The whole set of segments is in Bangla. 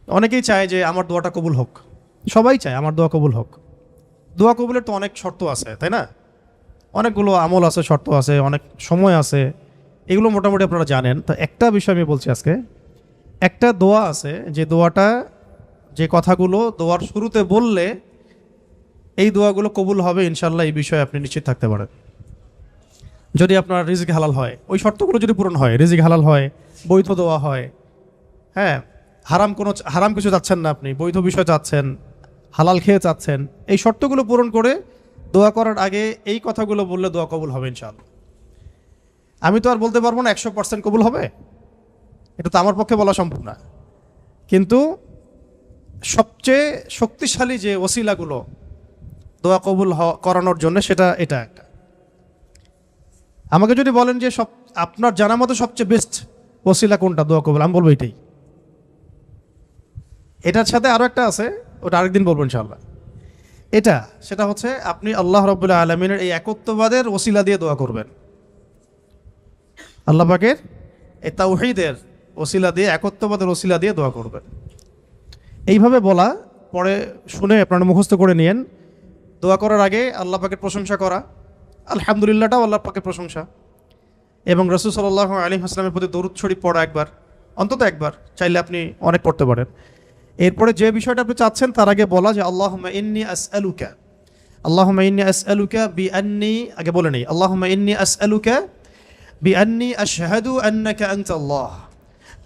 অনেকেই চায় যে আমার দোয়াটা কবুল হোক, সবাই চায় আমার দোয়া কবুল হোক। দোয়া কবুলের তো অনেক শর্ত আছে, তাই না? অনেকগুলো আমল আছে, শর্ত আছে, অনেক সময় আছে, এগুলো মোটামুটি আপনারা জানেন। তো একটা বিষয় আমি বলছি আজকে, একটা দোয়া আছে যে দোয়াটা, যে কথাগুলো দোয়ার শুরুতে বললে এই দোয়াগুলো কবুল হবে ইনশাল্লাহ, এই বিষয়ে আপনি নিশ্চিত থাকতে পারেন। যদি আপনার রিজিক হালাল হয়, ওই শর্তগুলো যদি পূরণ হয়, রিজিক হালাল হয়, বৈধ দোয়া হয়, হ্যাঁ, হারাম কিছু চাচ্ছেন না, আপনি বৈধ বিষয় চাচ্ছেন, হালাল খেয়ে চাচ্ছেন, এই শর্তগুলো পূরণ করে দোয়া করার আগে এই কথাগুলো বললে দোয়া কবুল হবে ইনশাআল্লাহ। আমি তো আর বলতে পারবো না 100% কবুল হবে, এটা তো আমার পক্ষে বলা সম্ভব না। কিন্তু সবচেয়ে শক্তিশালী যে ওসিলাগুলো দোয়া কবুল করানোর জন্য, সেটা এটা একটা। আমাকে যদি বলেন যে আপনার জানা মতো সবচেয়ে বেস্ট ওসিলা কোনটা দোয়া কবুল, আমি বলবো এটাই। এটার সাথে আরও একটা আছে, ওটা আরেকদিন বলবো ইনশাআল্লাহ। সেটা হচ্ছে আপনি আল্লাহ রাব্বুল আলামিনের এই একত্ববাদের ওসিলা দিয়ে দোয়া করবেন। আল্লাহ পাকের এই তাওহীদের ওসিলা দিয়ে, একত্ববাদের ওসিলা দিয়ে দোয়া করবেন। এইভাবে বলা, পরে শুনে আপনারা মুখস্থ করে নিয়েন। দোয়া করার আগে আল্লাহ পাকের প্রশংসা করা, আলহামদুলিল্লাহটাও আল্লাহ পাকের প্রশংসা, এবং রাসূল সাল্লাল্লাহু আলাইহি ওয়াসাল্লামের প্রতি দরুদ শরীফ পড়া একবার, অন্তত একবার, চাইলে আপনি অনেক পড়তে পারেন। এরপরে যে বিষয়টা আপনি চাচ্ছেন তার আগে বলা যে আল্লাহুম্মা ইন্নী আসআলুকা বিআন্নী, আগে বলে নেই, আল্লাহুম্মা ইন্নী আসআলুকা বিআন্নী আশহাদু আন্নাকা আনতাল্লাহ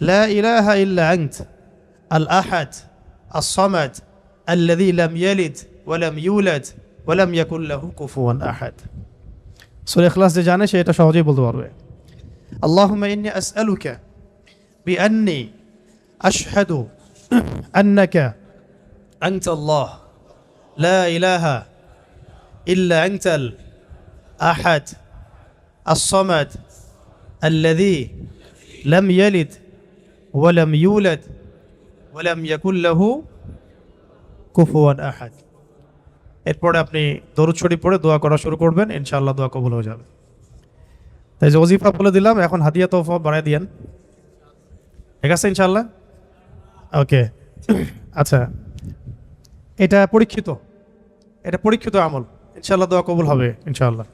লা ইলাহা ইল্লা আনত আল আহাদ আস-সামাদ আল্লাযী লাম ইয়ালিদ ওয়া লাম ইউলাদ ওয়া লাম ইয়াকুল লাহু কুফুয়ান আহাদ। সূরা ইখলাস যে জানে সে এটা সহজেই বলতে পারবে। আল্লাহুম্মা ইন্নী আসআলুকা বিআন্নী আশহাদু আন্নাকা আনতাল্লাহ লা ইলাহা ইল্লা আনতাল আহাদ আস-সামাদ আল্লাযী লাম ইয়ালিদ ওয়া লাম ইউলাদ ওয়া লাম ইয়াকুল লাহু কুফুয়ান আহাদ। এরপরে আপনি দরুদ শরীফ পড়ে দোয়া করা শুরু করবেন, ইনশাআল্লাহ দোয়া কবুল হয়ে যাবে। তাই যে ওজিফা বলে দিলাম, এখন হাদিয়া তোফা বাড়ায় দিয়েন, ঠিক আছে ইনশাআল্লাহ? ওকে, আচ্ছা, এটা পরীক্ষিত আমল, ইনশাআল্লাহ দোয়া কবুল হবে ইনশাআল্লাহ।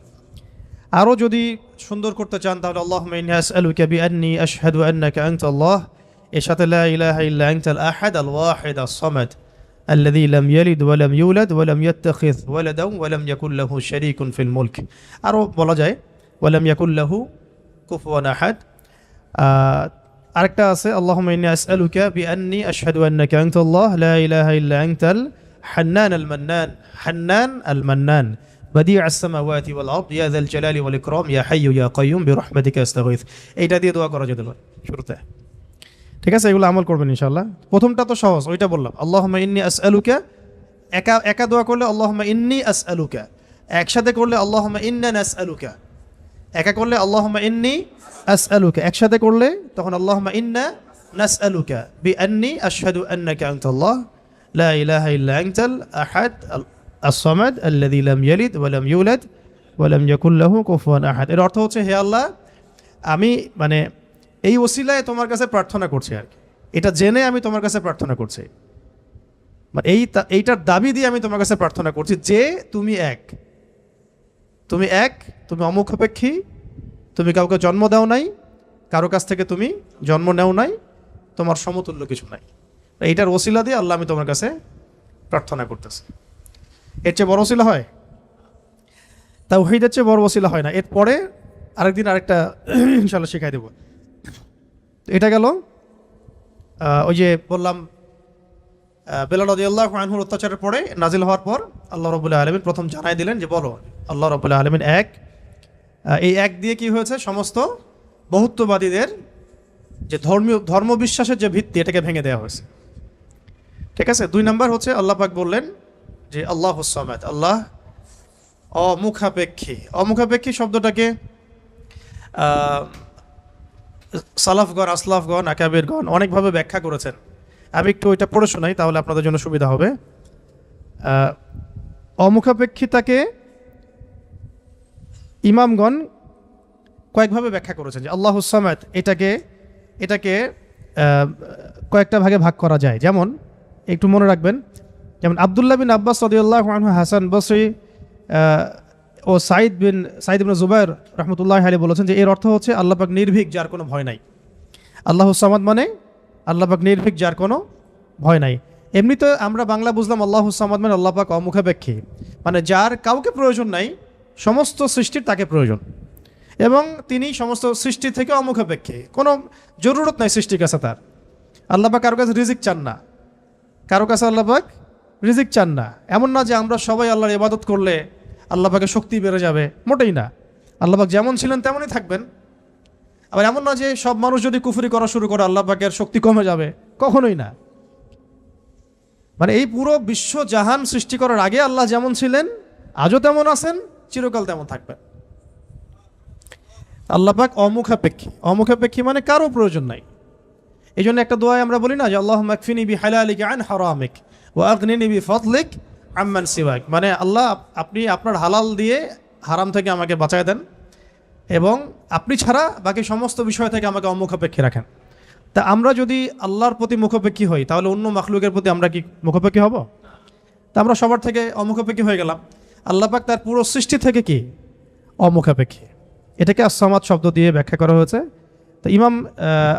আরও যদি সুন্দর করতে চান তাহলে আল্লাহুম্মা ইন্নী আসআলুকা বিআন্নী আশহাদু আন্নাকা আনতাল্লাহ, এর সাথে লা ইলাহা ইল্লা আনতাল আহাদ আল ওয়াহিদ আস-সামাদ আল্লাযী লাম ইয়ালিদ ওয়া লাম ইউলাদ ওয়া লাম ইয়াত্তাখিয ওয়ালাদান ওয়া লাম ইয়াকুল লাহু শারীকুন ফিল মুলক। আরও বলা যায় ওয়া লাম ইয়াকুল লাহু কুফুয়ান আহাদ। আরেকটা আছে আল্লাহুম্মা ইন্নী আসআলুকা বিআন্নী আশহাদু আন্নাকা আনতাল্লাহ লা ইলাহা ইল্লা আনতাল হান্নান আল মান্নান বাদিউ আস-সামাওয়াতি ওয়াল আরদ ইয়া যাল জালালি ওয়াল ইকরাম ইয়া হাইয়্যু ইয়া কাইয়্যুম বিরহমাতিকা আস্তাগীথ। এইটা দিয়ে দোয়া করা যেতে পারে শুরুতে, ঠিক আছে? এগুলো আমল করবেন ইনশাআল্লাহ। প্রথমটা তো সহজ, ওইটা বললাম, আল্লাহুম্মা ইন্নী আসআলুকা। একা দোয়া করলে আল্লাহুম্মা ইন্নী আসআলুকা, একসাথে করলে আল্লাহুম্মা ইন্না নাসআলুকা। একা করলে আল্লাহুম্মা ইন্নী আসআলুকা, একসাথে করলে তখন আল্লাহুম্মা ইন্না নাসআলুকা বিআন্নী আশহাদু আন্নাকা আনতাল্লাহ লা ইলাহা ইল্লা আনতাল আহাদ আস-সামাদ আল্লাযী লাম ইয়ালিদ ওয়া লাম ইউলাদ ওয়া লাম ইয়াকুল লাহু কুফুয়ান আহাদ। এর অর্থ হচ্ছে, হে আল্লাহ, আমি এই ওসিলায় তোমার কাছে প্রার্থনা করছি, আর কি, এটা জেনে আমি তোমার কাছে প্রার্থনা করছি, এইটার দাবি দিয়ে আমি তোমার কাছে প্রার্থনা করছি যে তুমি এক, তুমি অমুখাপেক্ষী, তুমি কাউকে জন্ম দাও নাই, কারো কাছ থেকে তুমি জন্ম নেও নাই, তোমার সমতুল্য কিছু নাই। এইটার ওসিলা দিয়ে আল্লাহ আমি তোমার কাছে প্রার্থনা করতেছি। এর চেয়ে বড় ওসিলা হয়? তাওহীদের চেয়ে বড় ওসিলা হয় না। এরপরে আরেকদিন আরেকটা ইনশাআল্লাহ শিখাই দেব। এটা গেল ওই যে বললাম বেলাল রাদিয়াল্লাহু আনহুর অত্যাচারের পরে নাজিল হওয়ার পর আল্লাহ রাব্বুল আলামিন প্রথম জানাই দিলেন যে বলো আল্লাহ রাব্বুল আলামিন এক। এই এক দিয়ে কি হয়েছে, সমস্ত বহুত্ববাদীদের যে ধর্মবিশ্বাসের যে ভিত্তি, এটাকে ভেঙে দেওয়া হয়েছে, ঠিক আছে? 2 নাম্বার হচ্ছে আল্লাহ পাক বললেন যে আল্লাহুস সামাদ, আল্লাহ অমুখাপেক্ষী শব্দটাকে সালাফগণ, আসলাফগণ, আকাবিরগণ অনেকভাবে ব্যাখ্যা করেছেন। আমি একটু ওইটা পড়ে শোনাই, তাহলে আপনাদের জন্য সুবিধা হবে। অমুখাপেক্ষিতাকে ইমামগণ কয়েকভাবে ব্যাখ্যা করেছেন যে আল্লাহুস সামাদ, এটাকে কয়েকটা ভাগে ভাগ করা যায়। যেমন একটু মনে রাখবেন, যেমন আব্দুল্লাহ বিন আব্বাস রাদিয়াল্লাহু আনহু, হাসান বসরি ও সাইদ ইবনে জুবাইর রহমতুল্লাহ আলাইহি বলেছেন যে এর অর্থ হচ্ছে আল্লাহ পাক নির্ভীক, যার কোনো ভয় নাই। আল্লাহুস সামাদ মানে আল্লাহ পাক নির্ভীক, যার কোনো ভয় নাই। এমনিতে আমরা বাংলা বুঝলাম আল্লাহুস সামাদ মানে আল্লাহ পাক অমুখাপেক্ষী, মানে যার কাউকে প্রয়োজন নাই, সমস্ত সৃষ্টির তাকে প্রয়োজন, এবং তিনি সমস্ত সৃষ্টি থেকে অমুখাপেক্ষী, কোনো জরুরত নাই সৃষ্টির কাছে তার। আল্লাহ পাক কারো কাছে রিজিক চান না, কারো কাছে আল্লাহ পাক রিজিক চান না। এমন না যে আমরা সবাই আল্লাহর ইবাদত করলে আল্লাহ পাকের শক্তি বেড়ে যাবে, মোটেই না। আল্লাহ পাক যেমন ছিলেন তেমনই থাকবেন। আবার এমন না যে সব মানুষ যদি কুফরি করা শুরু করে আল্লাহ পাকের শক্তি কমে যাবে, কখনোই না। মানে এই পুরো বিশ্ব জাহান সৃষ্টি করার আগে আল্লাহ যেমন ছিলেন, আজও তেমন আছেন, চিরকাল তেমন থাকবেন। আল্লাহ পাক অমুখাপেক্ষী। অমুখাপেক্ষী মানে কারো প্রয়োজন নাই। এই জন্য একটা দোয়ায় আমরা বলি না যে আল্লাহুম্মা কফিনি বিহালালিকা আন হারামিক ওয়া আগনিনি বিফাদলিক আম্মান সিওয়াক, মানে আল্লাহ আপনি আপনার হালাল দিয়ে হারাম থেকে আমাকে বাঁচায় দেন, এবং আপনি ছাড়া বাকি সমস্ত বিষয় থেকে আমাকে অমুখাপেক্ষী রাখেন। তা আমরা যদি আল্লাহর প্রতি মুখাপেক্ষী হই, তাহলে অন্য মাখলুকের প্রতি আমরা কি মুখাপেক্ষী হব? তা আমরা সবার থেকে অমুখাপেক্ষী হয়ে গেলাম। আল্লাহ পাক তার পুরো সৃষ্টি থেকে কি অমুখাপেক্ষী। এটাকে আস-সামাদ শব্দ দিয়ে ব্যাখ্যা করা হয়েছে। তো ইমাম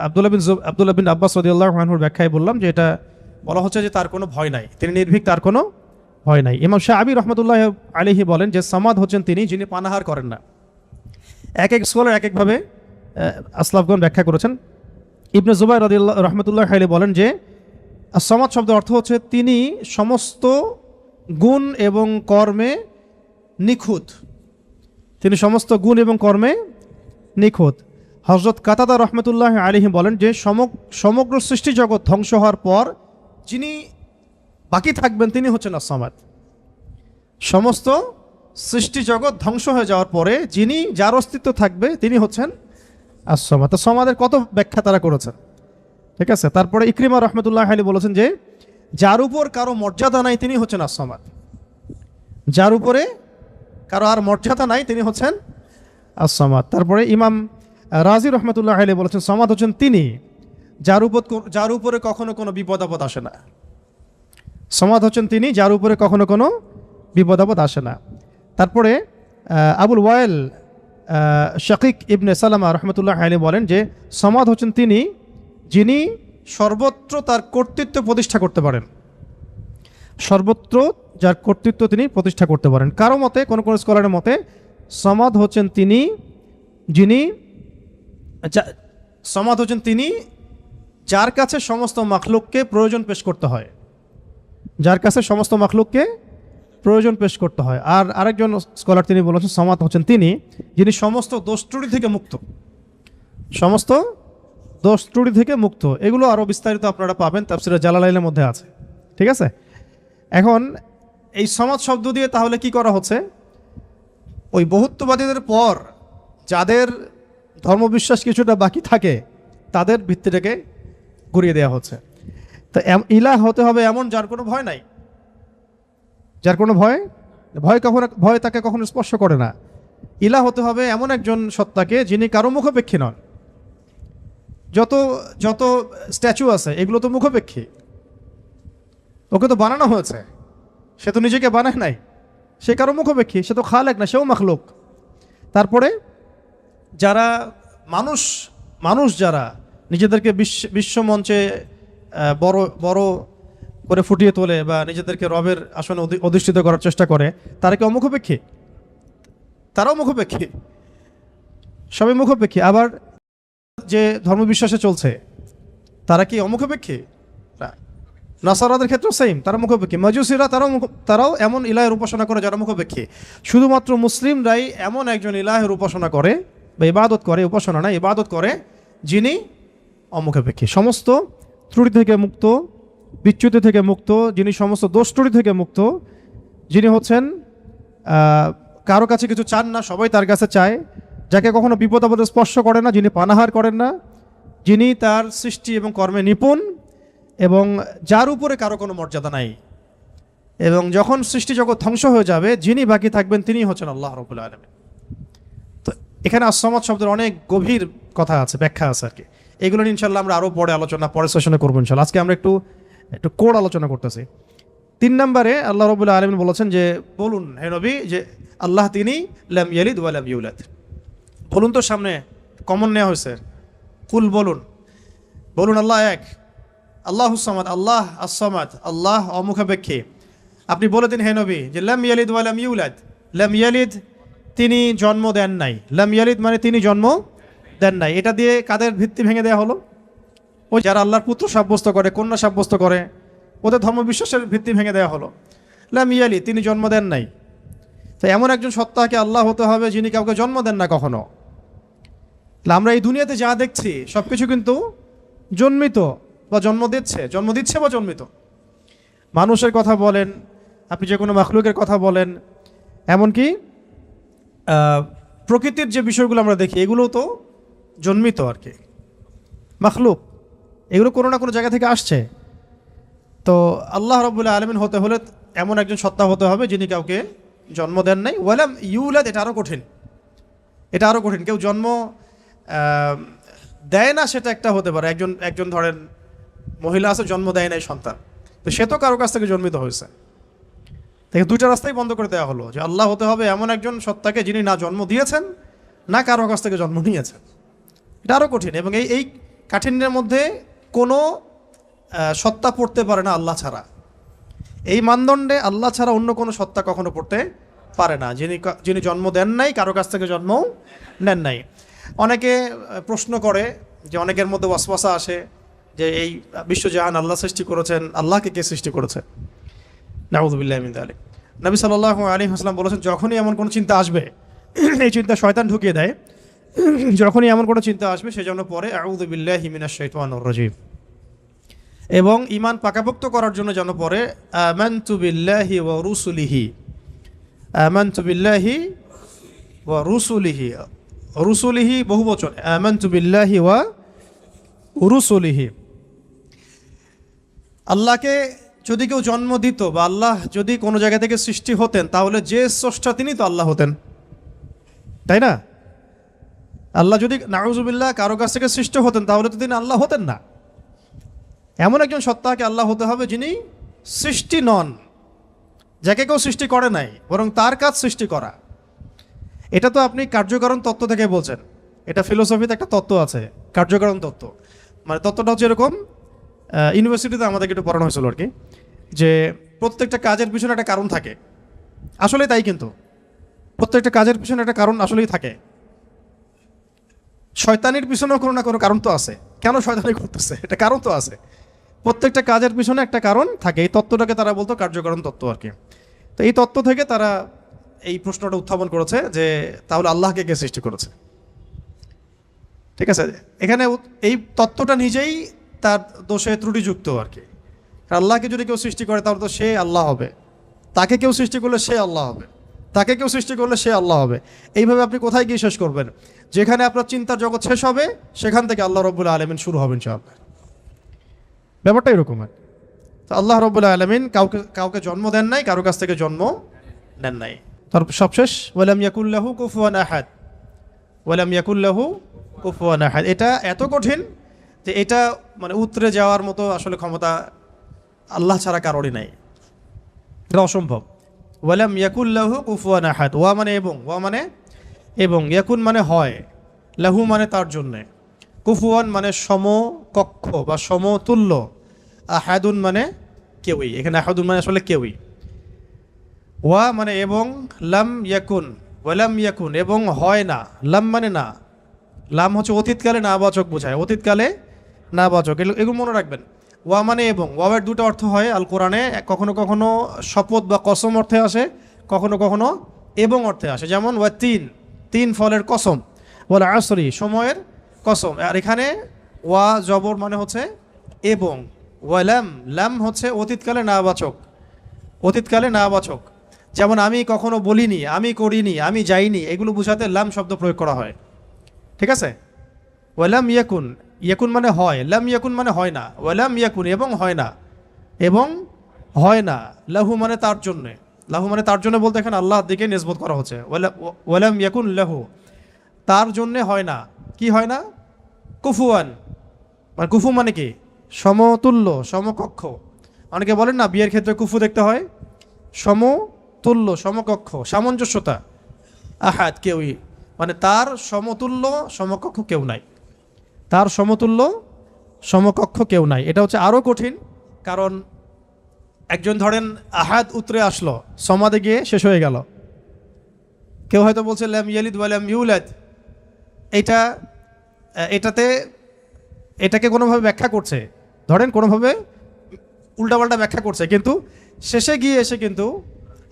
আব্দুল্লাহ বিন আব্বাস রাদিয়াল্লাহু আনহুর ব্যাখ্যায় বললাম যে এটা বলা হচ্ছে যে তার কোনো ভয় নাই, তিনি নির্ভীক, তার কোনো ভয় নাই। ইমাম শাআবী রহমতুল্লাহ আলাইহি বলেন যে সামাদ হচ্ছেন তিনি যিনি পানাহার করেন না। এক এক স্কলার এক একভাবে আসলাফগণ ব্যাখ্যা করেছেন। ইবনে জুবাইর রাদিয়াল্লাহু রহমতুল্লাহ আলাইহি বলেন যে আস-সামাদ শব্দের অর্থ হচ্ছে তিনি সমস্ত গুণ এবং কর্মে নিখুঁত, তিনি সমস্ত গুণ এবং কর্মে নিখুঁত। হযরত কাতাদা রহমতুল্লাহ আলাইহি বলেন যে সমগ্র সৃষ্টি জগৎ ধ্বংস হওয়ার পর যিনি বাকি থাকবেন তিনি হচ্ছেন আস-সামাদ। সমস্ত সৃষ্টি জগৎ ধ্বংস হয়ে যাওয়ার পরে যার অস্তিত্ব থাকবে তিনি হচ্ছেন আস-সামাদ। তো সামাদের কত ব্যাখ্যা তারা করেছেন, ঠিক আছে। তারপরে ইকরিমা রহমতুল্লাহ আলাইহি বলেছেন যে যার উপর কারো মর্যাদা নাই তিনি হচ্ছেন আস-সামাদ। যার উপরে কারো আর মর্যাদা নাই তিনি হচ্ছেন আস-সামাদ। তারপরে ইমাম রাজি রহমতুল্লাহ আলাইহি বলেছেন সামাদ হচ্ছেন তিনি যার উপরে কখনো কোনো বিপদ আপদ আসে না। সামাদ হচ্ছেন তিনি যার উপরে কখনো কোনো বিপদ আপদ আসে না। তারপরে আবুল ওয়াইল শাকিক ইবনে সালামা রহমতুল্লাহ আলাইহি বলেন যে সামাদ হচ্ছেন তিনি যিনি সর্বত্র তার কর্তৃত্ব প্রতিষ্ঠা করতে পারেন। সর্বত্র যার কর্তৃত্ব তিনি প্রতিষ্ঠা করতে পারেন। কারো মতে, কোন কোন স্কলারের মতে সামাদ হচ্ছেন তিনি যার কাছে সমস্ত মাখলুককে প্রয়োজন পেশ করতে হয়, যার কাছে সমস্ত মাখলুককে প্রয়োজন পেশ করতে হয়। আর আরেকজন স্কলার তিনি বলেছেন সামাদ হচ্ছেন তিনি যিনি সমস্ত দোষ ত্রুটি থেকে মুক্ত, সমস্ত দোষ ত্রুটি থেকে মুক্ত। এগুলো আরও বিস্তারিত আপনারা পাবেন তাফসীরে জালালাইনের মধ্যে আছে, ঠিক আছে। এখন এই সামাদ শব্দ দিয়ে তাহলে কি করা হচ্ছে, ওই বহুত্ববাদীদের পর যাদের ধর্মবিশ্বাস কিছুটা বাকি থাকে তাদের ভিত্তিটাকে ঘুরিয়ে দেওয়া হচ্ছে। তো ইলাহ হতে হবে এমন যার কোনো ভয় নাই, যার কোনো ভয় তাকে কখনো স্পর্শ করে না। ইলাহ হতে হবে এমন একজন সত্তাকে যিনি কারো মুখাপেক্ষী নন। যত স্ট্যাচু আছে এগুলো তো মুখাপেক্ষী, ওকে তো বানানো হয়েছে, সে তো নিজেকে বানায় নাই, সে কারো মুখাপেক্ষী, সে তো খালেক না, সেও মাখলুক। তারপরে যারা মানুষ যারা নিজেদেরকে বিশ্বমঞ্চে বড় বড় করে ফুটিয়ে তোলে বা নিজেদেরকে রবের আসনে অধিষ্ঠিত করার চেষ্টা করে, তারা কি অমুখাপেক্ষী? তারাও মুখাপেক্ষী, সবাই মুখাপেক্ষী। আবার যে ধর্মবিশ্বাসে চলছে তারা কি অমুখাপেক্ষী? নাসারাদের ক্ষেত্রেও সেম, তারা মুখাপেক্ষী। মাজুসিরা তারাও এমন ইলাহের উপাসনা করে যারা মুখাপেক্ষী। শুধুমাত্র মুসলিমরাই এমন একজন ইলাহের উপাসনা করে বা ইবাদত করে, উপাসনা না ইবাদত করে, যিনি অমুখাপেক্ষী, সমস্ত ত্রুটি থেকে মুক্ত, বিচ্যুতি থেকে মুক্ত, যিনি সমস্ত দোষ ত্রুটি থেকে মুক্ত, যিনি হচ্ছেন কারো কাছে কিছু চান না, সবাই তার কাছে চায়, যাকে কখনো বিপদ আপদে স্পর্শ করে না, যিনি পানাহার করেন না, যিনি তার সৃষ্টি এবং কর্মে নিপুণ, এবং যার উপরে কারো কোনো মর্যাদা নাই। এবং যখন সৃষ্টি জগৎ ধ্বংস হয়ে যাবে যিনি বাকি থাকবেন তিনি হচ্ছেন আল্লাহ রাব্বুল আলামিন। তো এখানে আস-সামাদ শব্দের অনেক গভীর কথা আছে, ব্যাখ্যা আছে আর কি। এগুলো নিয়ে ইনশাল্লাহ আমরা আরও পরের সেশনে করবো ইনশাল্লাহ। আজকে আমরা একটু কোড আলোচনা করতেছি। 3 নম্বরে আল্লাহ রাব্বুল আলামিন বলেছেন যে বলুন হে নবী যে আল্লাহ তিনি লাম ইয়ালিদ ওয়া লাম ইউলাদ। বলুন তো, সামনে কমন নেওয়া হয়েছে, কুল বলুন, বলুন আল্লাহ এক, আল্লাহুস সামাদ, আল্লাহ আস-সামাদ, আল্লাহ অমুখাপেক্ষী। আপনি বলে দিন হে নবী যে লাম ইয়ালিদ ওয়া লাম ইউলাদ। লাম ইয়ালিদ তিনি জন্ম দেন নাই, লাম ইয়ালিদ মানে তিনি জন্ম দেন নাই। এটা দিয়ে কাদের ভিত্তি ভেঙে দেওয়া হলো? ওই যারা আল্লাহর পুত্র সাব্যস্ত করে, কন্যা সাব্যস্ত করে, ওদের ধর্মবিশ্বাসের ভিত্তি ভেঙে দেওয়া হলো। লাম ইয়ালিদ তিনি জন্ম দেন নাই। তাই এমন একজন সত্তাকে আল্লাহ হতে হবে যিনি কাউকে জন্ম দেন না কখনো। আমরা এই দুনিয়াতে যা দেখছি সব কিছু কিন্তু জন্মিত বা জন্ম দিচ্ছে বা জন্মিত। মানুষের কথা বলেন, আপনি যে কোনো মাখলুকের কথা বলেন, এমনকি প্রকৃতির যে বিষয়গুলো আমরা দেখি এগুলোও তো জন্মিত আর কি, মাখলুক, এগুলো কোনো না কোনো জায়গা থেকে আসছে। তো আল্লাহ রাব্বুল আলামিন হতে হলে এমন একজন সত্তা হতে হবে যিনি কাউকে জন্ম দেন নাই। ওয়ালাম ইউলাদ, এটা আরও কঠিন, এটা আরও কঠিন। কেউ জন্ম দেয় না সেটা একটা হতে পারে, একজন ধরেন মহিলা আছে জন্ম দেয় নাই সন্তান, তো সে তো কারো কাছ থেকে জন্মিত হয়েছে। তাকে দুইটা রাস্তাই বন্ধ করে দেওয়া হলো যে আল্লাহ হতে হবে এমন একজন সত্তাকে যিনি না জন্ম দিয়েছেন না কারো কাছ থেকে জন্ম নিয়েছেন। এটা আরও কঠিন, এবং এই কাঠিন্যের মধ্যে কোনো সত্তা পড়তে পারে না আল্লাহ ছাড়া। এই মানদণ্ডে আল্লাহ ছাড়া অন্য কোনো সত্তা কখনো পড়তে পারে না, যিনি জন্ম দেন নাই, কারো কাছ থেকে জন্মও নেন নাই। অনেকে প্রশ্ন করে যে অনেকের মধ্যে ওয়াসওয়াসা আসে যে এই বিশ্বজাহান আল্লাহ সৃষ্টি করেছেন, আল্লাহকে কে সৃষ্টি করেছে? নাউযুবিল্লাহি মিন যালিক। নবী সাল্লাল্লাহু আলাইহি ওয়াসাল্লাম বলেছেন যখনই এমন কোনো চিন্তা আসবে, এই চিন্তা শয়তান ঢুকিয়ে দেয়, যখনই এমন কোনো চিন্তা আসবে সেজন্য পরে আউযু বিল্লাহি মিনাশ শাইতানির রাজীম, এবং ঈমান পাকাপোক্ত করার জন্য যেন পরে আমানতু বিল্লাহি ওয়া রুসুলিহি, আমানতু বিল্লাহি ওয়া রুসুলিহি, রুসুলিহি বহুবচন, আমানতু বিল্লাহি ওয়া রুসুলিহি। আল্লাহকে যদি কেউ জন্ম দিত বা আল্লাহ যদি কোনো জায়গা থেকে সৃষ্টি হতেন তাহলে যে স্রষ্টা তিনি তো আল্লাহ হতেন, তাই না? আল্লাহ যদি নাউযুবিল্লাহ কারো কাছ থেকে সৃষ্টি হতেন তাহলে তো তিনি আল্লাহ হতেন না। এমন একজন সত্তাকে আল্লাহ হতে হবে যিনি সৃষ্টি নন, যাকে কেউ সৃষ্টি করে নাই, বরং তার কাজ সৃষ্টি করা। এটা তো আপনি কার্যকারণ তত্ত্ব থেকে বলছেন, এটা ফিলোসফিতে একটা তত্ত্ব আছে কার্যকারণ তত্ত্ব। মানে তত্ত্বটা হচ্ছে এরকম, ইউনিভার্সিটিতে আমাদেরকে একটু পড়ানো হয়েছিল আর কি, যে প্রত্যেকটা কাজের পিছনে একটা কারণ থাকে। আসলে তাই, কিন্তু প্রত্যেকটা কাজের পিছনে একটা কারণ আসলেই থাকে। শয়তানির পিছনেও কোনো না কোনো কারণ তো আছে, কেন শয়তানি করতেছে এটা কারণ তো আছে। প্রত্যেকটা কাজের পিছনে একটা কারণ থাকে। এই তত্ত্বটাকে তারা বলতো কার্যকারণ তত্ত্ব আর কি। তো এই তত্ত্ব থেকে তারা এই প্রশ্নটা উত্থাপন করেছে যে তাহলে আল্লাহকে কে সৃষ্টি করেছে? ঠিক আছে, এখানে এই তত্ত্বটা নিজেই তার দোষে ত্রুটিযুক্ত আর কি। আল্লাহকে যদি কেউ সৃষ্টি করে তাহলে তো সে আল্লাহ হবে, তাকে কেউ সৃষ্টি করলে সে আল্লাহ হবে, তাকে কেউ সৃষ্টি করলে সে আল্লাহ হবে। এইভাবে আপনি কোথায় গিয়ে শেষ করবেন? যেখানে আপনার চিন্তার জগৎ শেষ হবে সেখান থেকে আল্লাহ রাব্বুল আলামিন শুরু হবেন ইনশাআল্লাহ। ব্যাপারটা এরকম। তো আল্লাহ রাব্বুল আলামিন কাউকে জন্ম দেন নাই, কারো কাছ থেকে জন্ম নেন নাই। তার সবশেষ ওয়ালাম ইয়াকুল লাহু কুফুয়ান আহাদ, ওয়ালাম ইয়াকুল লাহু কুফুয়ান আহাদ। এটা এত কঠিন যে এটা মানে উতরে যাওয়ার মতো আসলে ক্ষমতা আল্লাহ ছাড়া কারোরই নাই, এটা অসম্ভব। ওয়ালাম ইয়াকুল লাহু কুফুয়ান আহাদ, ওয়া মানে এবং, ওয়া মানে এবং, ইয়াকুন মানে হয়, লাহু মানে তার জন্যে, কুফুয়ান মানে সমকক্ষ বা সমতুল্য, আহাদুন মানে কেউই। এখানে আহাদুন মানে আসলে কেউই। ওয়া মানে এবং, লাম ইয়াকুন, ওয়ালাম ইয়াকুন এবং হয় না, লাম মানে না, লাম হচ্ছে অতীতকালে নাবাচক বোঝায়, অতীতকালে নাবাচক, এগুলো মনে রাখবেন। ওয়া মানে এবং, ওয়াবের দুটো অর্থ হয় আল কোরআনে, কখনো কখনো শপথ বা কসম অর্থে আসে, কখনো কখনো এবং অর্থে আসে। যেমন ওয়া তিন ফলের কসম, ওয়াল আসরি সময়ের কসম। আর এখানে ওয়া জবর মানে হচ্ছে এবং, ওয়ালাম লাম হচ্ছে অতীতকালে নাবাচক, অতীতকালে নাবাচক। যেমন আমি কখনো বলিনি, আমি করিনি, আমি যাইনি, এগুলো বোঝাতে লাম শব্দ প্রয়োগ করা হয়। ঠিক আছে, ওয়ালাম ইয়াকুন, ইয়াকুন মানে হয়, লাম ইয়াকুন মানে হয় না, ওয়ালাম ইয়াকুন এবং হয় না, এবং হয় না, লাহু মানে তার জন্যে, লাহু মানে তার জন্য বলতে এখানে আল্লাহর দিকে নিসবত করা হচ্ছে। ওয়ালাম ইয়াকুন লাহু, তার জন্যে হয় না, কি হয় না? কুফুয়ান, মানে কুফু মানে কি? সমতুল্য, সমকক্ষ। অনেকে বলেন না বিয়ের ক্ষেত্রে কুফু দেখতে হয়, সমতুল্য, সমকক্ষ, সামঞ্জস্যতা। আহাদ কেউই, মানে তার সমতুল্য সমকক্ষ কেউ নাই, তার সমতুল্য সমকক্ষ কেউ নাই। এটা হচ্ছে আরও কঠিন, কারণ একজন ধরেন আহাদ উতরে আসলো, সমাদে গিয়ে শেষ হয়ে গেল। কেউ হয়তো বলছে লাম ইয়ালিদ ওয়া লাম ইউলাদ, এটাকে কোনোভাবে ব্যাখ্যা করছে, ধরেন কোনোভাবে উল্টাপাল্টা ব্যাখ্যা করছে, কিন্তু শেষে গিয়ে এসে কিন্তু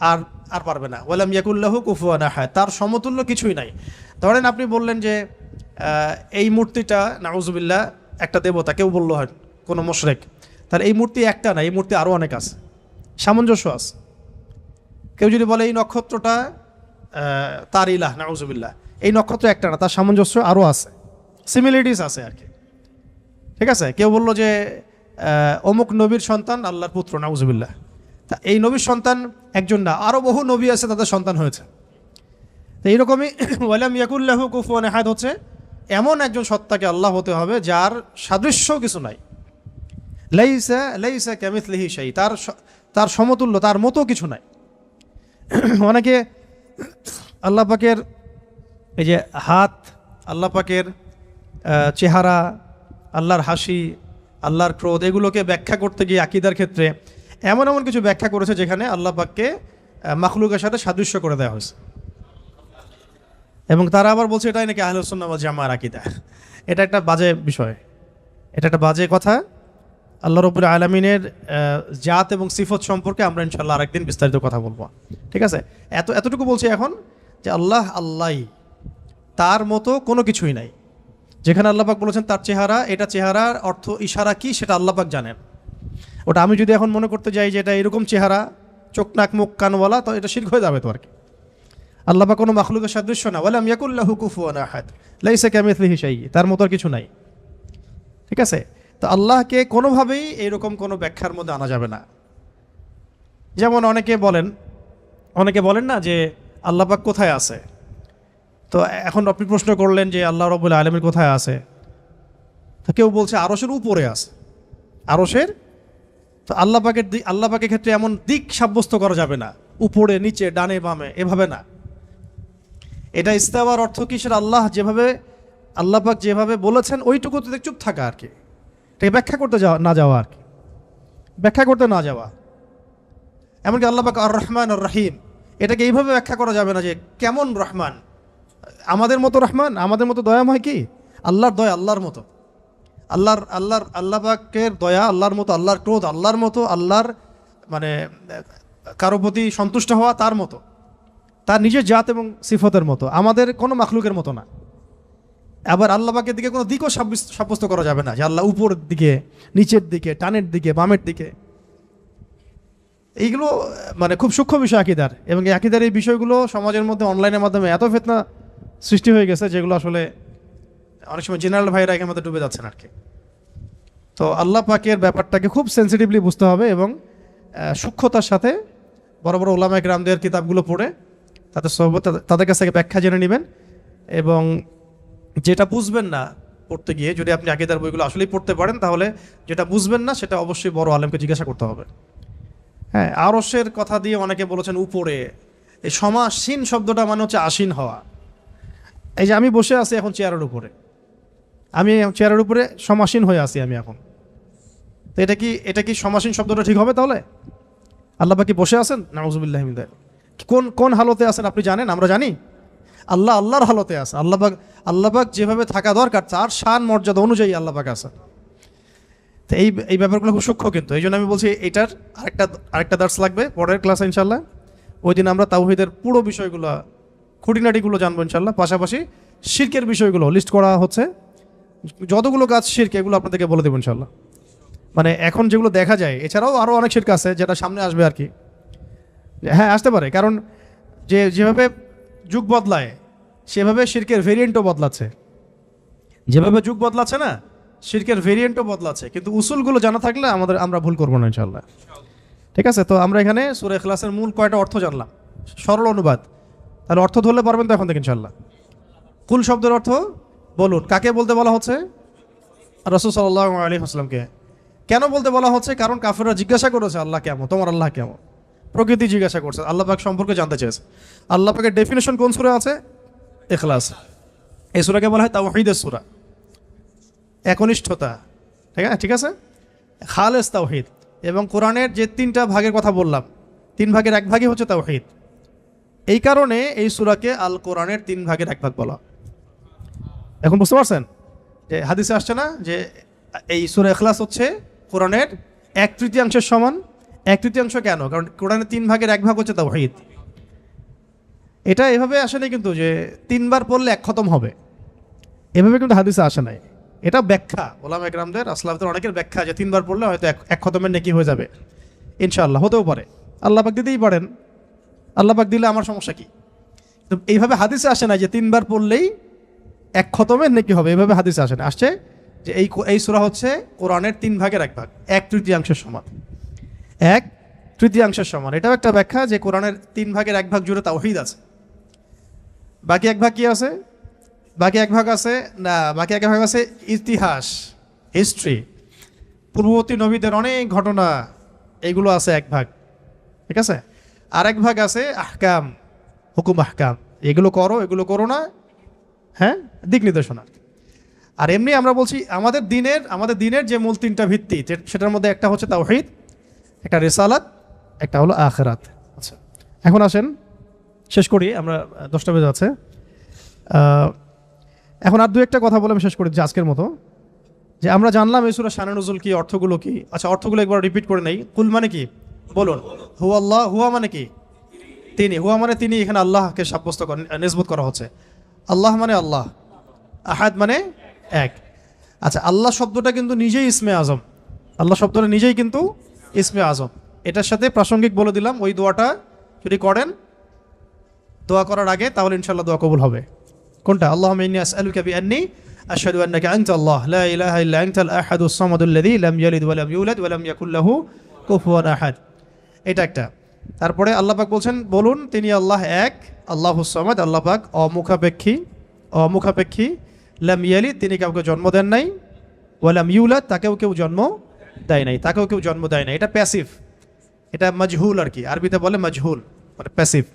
আর আর পারবে না। ওয়ালাম ইয়াকুল্লাহু কুফুয়ান আহাদ, তার সমতুল্য কিছুই নাই। ধরেন আপনি বললেন যে এই মূর্তিটা নাউজুবিল্লাহ একটা দেবতা, কেউ বললো হয় কোনো মুশরিক, তাহলে এই মূর্তি একটা না, এই মূর্তি আরও অনেক আছে, সামঞ্জস্য আছে। কেউ যদি বলে এই নক্ষত্রটা তার ইলাহ, নাউজুবিল্লাহ, এই নক্ষত্র একটা না, তার সামঞ্জস্য আরও আছে, সিমিলারিটিস আছে আর কি। ঠিক আছে, কেউ বললো যে অমুক নবীর সন্তান আল্লাহর পুত্র, নাউজুবিল্লাহ, তা এই নবীর সন্তান একজন না, আরও বহু নবী আছে তাদের সন্তান হয়েছে। তো এইরকমই ওয়ালাম ইয়াকুল্লাহু কুফুয়ান আহাদ হচ্ছে এমন একজন সত্তাকে আল্লাহ হতে হবে যার সাদৃশ্য কিছু নাই। লাইসা লাইসা কামিথলিহি শাই, তার সমতুল্য, তার মতো কিছু নাই। অনেকে আল্লাহ পাকের এই যে হাত, আল্লাহ পাকের চেহারা, আল্লাহর হাসি, আল্লাহর ক্রোধ, এগুলোকে ব্যাখ্যা করতে গিয়ে আকীদার ক্ষেত্রে এমন এমন কিছু ব্যাখ্যা করেছে যেখানে আল্লাহ পাককে মাখলুকের সাথে সাদৃশ্য করে দেওয়া হয়েছে, এবং তারা আবার বলছে এটাই নাকি আহলুস সুন্নাহ ওয়াল জামাআর আকীদা। এটা একটা বাজে বিষয়, এটা একটা বাজে কথা। আল্লাহ রাব্বুল আলামিনের জাত এবং সিফত সম্পর্কে আমরা ইনশাআল্লাহ আরেকদিন বিস্তারিত কথা বলবো। ঠিক আছে, এতটুকু বলছি এখন যে আল্লাহই, তার মতো কোনো কিছুই নাই। যেখানে আল্লাহ পাক বলেছেন তার চেহারা, এটা চেহারার অর্থ ইশারা কি সেটা আল্লাহ পাক জানেন। ওটা আমি যদি এখন মনে করতে যাই যে এটা এরকম চেহারা, চোখ নাক মুখ কানওয়ালা, তো এটা শিরক হয়ে যাবে তো আর কি। আল্লাহ পাক কোনো মাখলুকের সাদৃশ্য না, ওয়ালাম ইয়াকুল্লাহু কুফুয়ান আহাদ, লাইসা কামিথলিহি শাই, তার মতো আর কিছু নাই। ঠিক আছে, তো আল্লাহকে কোনোভাবেই এইরকম কোনো ব্যাখ্যার মধ্যে আনা যাবে না। যেমন অনেকে বলেন না যে আল্লাহ পাক কোথায় আছে। তো এখন আপনি প্রশ্ন করলেন যে আল্লাহ রাব্বুল আলামিন কোথায় আছে, তো কেউ বলছে আরশের উপরে আছে, আরশের। তো আল্লাহ পাকের ক্ষেত্রে এমন দিক সাব্যস্ত করা যাবে না, উপরে নিচে ডানে বামে, এভাবে না। এটা ইস্তাওয়ার অর্থ কি, সেটা আল্লাহ পাক যেভাবে বলেছেন ওইটুকুতে চুপ থাকা আর কি, এটাকে ব্যাখ্যা করতে না যাওয়া আর কি, ব্যাখ্যা করতে না যাওয়া। এমনকি আল্লাহ পাক আর রহমান আর রহিম, এটাকে এইভাবে ব্যাখ্যা করা যাবে না যে কেমন রহমান, আমাদের মতো রহমান, আমাদের মতো দয়াময় কি? আল্লাহর দয়া আল্লাহর মতো, আল্লাহ পাকের দয়া আল্লাহর মতো, আল্লাহর ক্রোধ আল্লাহর মতো, আল্লাহর মানে কারো প্রতি সন্তুষ্ট হওয়া তার মতো, তার নিজের জাত এবং সিফতের মতো, আমাদের কোনো মাখলুকের মতো না। আবার আল্লাহ পাকের দিকে কোনো দিকও সাব্যস্ত করা যাবে না যে আল্লাহ উপরের দিকে, নিচের দিকে, টানের দিকে, বামের দিকে। এইগুলো মানে খুব সূক্ষ্ম বিষয় আকীদার, এবং এই আকীদার এই বিষয়গুলো সমাজের মধ্যে অনলাইনের মাধ্যমে এত ফিতনা সৃষ্টি হয়ে গেছে যেগুলো আসলে অনেক সময় জেনারেল ভাইরা এর মধ্যে ডুবে যাচ্ছেন আর কি। তো আল্লাহ পাকের ব্যাপারটাকে খুব সেন্সিটিভলি বুঝতে হবে এবং সূক্ষ্মতার সাথে বড় বড় উলামায়ে কেরামদের কিতাবগুলো পড়ে তাদের কাছ থেকে ব্যাখ্যা জেনে নেবেন। এবং যেটা বুঝবেন না পড়তে গিয়ে, যদি আপনি আকীদার বইগুলো আসলেই পড়তে পারেন, তাহলে যেটা বুঝবেন না সেটা অবশ্যই বড় আলেমকে জিজ্ঞাসা করতে হবে। হ্যাঁ, আরশের কথা দিয়ে অনেকে বলেছেন উপরে, এই সমাসীন শব্দটা মানে হচ্ছে আসীন হওয়া। এই যে আমি বসে আছি এখন চেয়ারের উপরে, আমি চেয়ারের উপরে সমাসীন হয়ে আছি আমি এখন, তো এটা কি সমাসীন শব্দটা ঠিক হবে? তাহলে আল্লাহ পাক কি বসে আছেন? নাউজুবিল্লাহি মিন যালিক। কোন হালতে আছেন আপনি জানেন? আমরা জানি। আল্লাহর হালতে আছে। আল্লাহ পাক যেভাবে থাকা দরকার তার শান মর্যাদা অনুযায়ী আল্লাহ পাক আছে। তো এই ব্যাপারগুলো খুব সূক্ষ্ম, কিন্তু এই জন্য আমি বলছি এটার আরেকটা দার্স লাগবে পরের ক্লাসে ইনশাল্লাহ। ওই দিন আমরা তাওহীদের পুরো বিষয়গুলো, খুঁটিনাটিগুলো জানবো ইনশাল্লাহ। পাশাপাশি শিরকের বিষয়গুলো লিস্ট করা হচ্ছে, যতগুলো কাজ শিরক এগুলো আপনাদেরকে বলে দেবো ইনশাল্লাহ। মানে এখন যেগুলো দেখা যায়, এছাড়াও আরও অনেক শিরক আছে যেটা সামনে আসবে আর কি। হ্যাঁ, আসতে পারে, কারণ যেভাবে যুগ বদলায় সেভাবে শিরকের ভেরিয়েন্টও বদলাচ্ছে। যেভাবে যুগ বদলাচ্ছে না, শিরকের ভেরিয়েন্টও বদলাচ্ছে, কিন্তু উসুলগুলো জানা থাকলে আমরা ভুল করবো না ইনশাল্লাহ। ঠিক আছে, তো আমরা এখানে সূরা ইখলাসের মূল কয়টা অর্থ জানলাম, সরল অনুবাদ। তাহলে অর্থ ধরলে পারবেন তো এখন থেকে ইনশাল্লাহ। কুল শব্দের অর্থ বলুন, কাকে বলতে বলা হচ্ছে? রাসূল সাল্লাল্লাহু আলাইহি ওয়াসাল্লামকে। কেন বলতে বলা হচ্ছে? কারণ কাফেররা জিজ্ঞাসা করেছে আল্লাহ কেমন, তোমার আল্লাহ কেমন, প্রকৃতি জিজ্ঞাসা করছে, আল্লাহ পাক সম্পর্কে জানতে চেয়েছে। আল্লাহ পাকের ডেফিনেশন কোন সূরা আছে? ইখলাস। এই সূরাকে বলা হয় তাওহীদের সূরা, একনিষ্ঠতা। ঠিক আছে, খালেস তাওহীদ। এবং কোরআনের যে 3টা ভাগের কথা বললাম, 3 ভাগের 1 ভাগই হচ্ছে তাওহীদ। এই কারণে এই সূরাকে আল কোরআনের 3 ভাগের 1 ভাগ বলা। এখন বুঝতে পারছেন যে হাদিসে আসছে না যে এই সূরা ইখলাস হচ্ছে কোরআনের 1/3 সমান। 1/3 কেন? কারণ কোরআনের 3 ভাগের 1 ভাগ হচ্ছে তাওহীদ। এটা এভাবে আসেনি কিন্তু যে 3 বার পড়লে 1 খতম হবে, এভাবে কিন্তু হাদিসে আসে নাই। এটা ব্যাখ্যা, ওলামা ইকরামদের, আসলাফদের অনেকের ব্যাখ্যা যে 3 বার পড়লে হয়তো 1 খতমের নেকি হয়ে যাবে। ইনশাআল্লাহ হতেও পারে, আল্লাহ পাক দিতেই পারেন, আল্লাহ পাক দিলে আমার সমস্যা কি? তো এইভাবে হাদিসে আসে না যে 3 বার পড়লেই 1 খতমের নেকি হবে, এভাবে হাদিসে আসে না। আসছে যে এই সূরা হচ্ছে কোরআনের 3 ভাগের 1 ভাগ, 1/3 সমান, 1/3 সমান। এটাও একটা ব্যাখ্যা যে কোরআনের 3 ভাগের 1 ভাগ জুড়ে তাওহীদ আছে। বাকি 1 ভাগ কি আছে? বাকি 1 ভাগ আছে না, বাকি 1 ভাগ আছে ইতিহাস, হিস্ট্রি, পূর্ববর্তী নবীদের অনেক ঘটনা, এইগুলো আছে 1 ভাগ। ঠিক আছে, আর 1 ভাগ আছে আহকাম, হুকুম আহকাম, এগুলো করো এগুলো করো না, হ্যাঁ, দিক নির্দেশনা। আর এমনি আমরা বলছি আমাদের দিনের যে মূল 3টা ভিত্তি, সেটার মধ্যে একটা হচ্ছে তাওহীদ, একটা রিসালাত, একটা হলো আখিরাত। আচ্ছা, এখন আসেন শেষ করি, আমরা 10টা বেজে যাচ্ছে। এখন আর 2-1টা কথা বলে আমি শেষ করি আজকের মতো। যে আমরা জানলাম এই সূরা শানে নুজুল কি, অর্থগুলো কি। আচ্ছা, অর্থগুলো একবার রিপিট করে নেই। কুল মানে কি বলুন? হুয়া আল্লাহ। হুয়া মানে কি? তিনি। হুয়া মানে তিনি, এখানে আল্লাহকে সাব্যস্ত করা, নিসবত করা হচ্ছে। আল্লাহ মানে আল্লাহ, আহাদ মানে 1। আচ্ছা, আল্লাহ শব্দটা কিন্তু নিজেই ইসমে আজম, আল্লাহ শব্দটা নিজেই কিন্তু ইসমে আজম। এটার সাথে প্রাসঙ্গিক বলে দিলাম, ওই দোয়াটা যদি করেন দোয়া করার আগে, তাহলে ইনশাআল্লাহ দোয়া কবুল হবে। কোনটা? আল্লাহুম্মা ইন্নী আসআলুকা বিআন্নী আশহাদু আন্নাকা আনতা আল্লাহ লা ইলাহা ইল্লা আনতাল আহাদুস সামাদুল্লাযী লাম ইয়ালিদ ওয়া লাম ইউলাদ ওয়া লাম ইয়াকুল লাহু কুফুয়ান আহাদ। এটা একটা। তারপরে আল্লাহ পাক বলছেন, বলুন তিনি আল্লাহ এক, আল্লাহুস সামাদ, আল্লাহ পাক অমুখাপেক্ষী, লাম ইয়ালিদ তিনি কাউকে জন্ম দেন নাই, ওয়া লাম ইউলাদ তাকেও কেউ জন্ম দেয় নাই, এটা প্যাসিভ, এটা মাজহুল আর কি, আরবিতে বলে মাজহুল, মানে প্যাসিভ।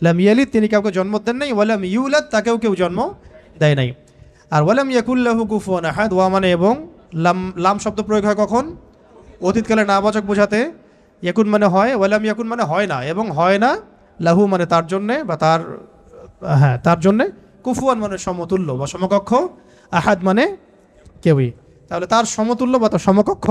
লাম ইয়ালিদ তিনি কাউকে জন্ম দেন নাই, ওয়া লাম ইউলাদ তাকেও কেউ জন্ম দেয় নাই। আর ওয়া লাম ইয়াকুল লাহু কুফুয়ান আহাদ, ওয়া মানে এবং, লাম শব্দ প্রয়োগ হয় কখন? অতীতকালে নাবাচক বোঝাতে। ইয়াকুন মানে হয়, ওয়া লাম ইয়াকুন মানে হয় না, এবং হয় না, লাহু মানে তার জন্যে বা তার জন্যে, কুফুয়ান মানে সমতুল্য বা সমকক্ষ, আহাদ মানে কেউই। তাহলে তার সমতুল্য বা তার সমকক্ষ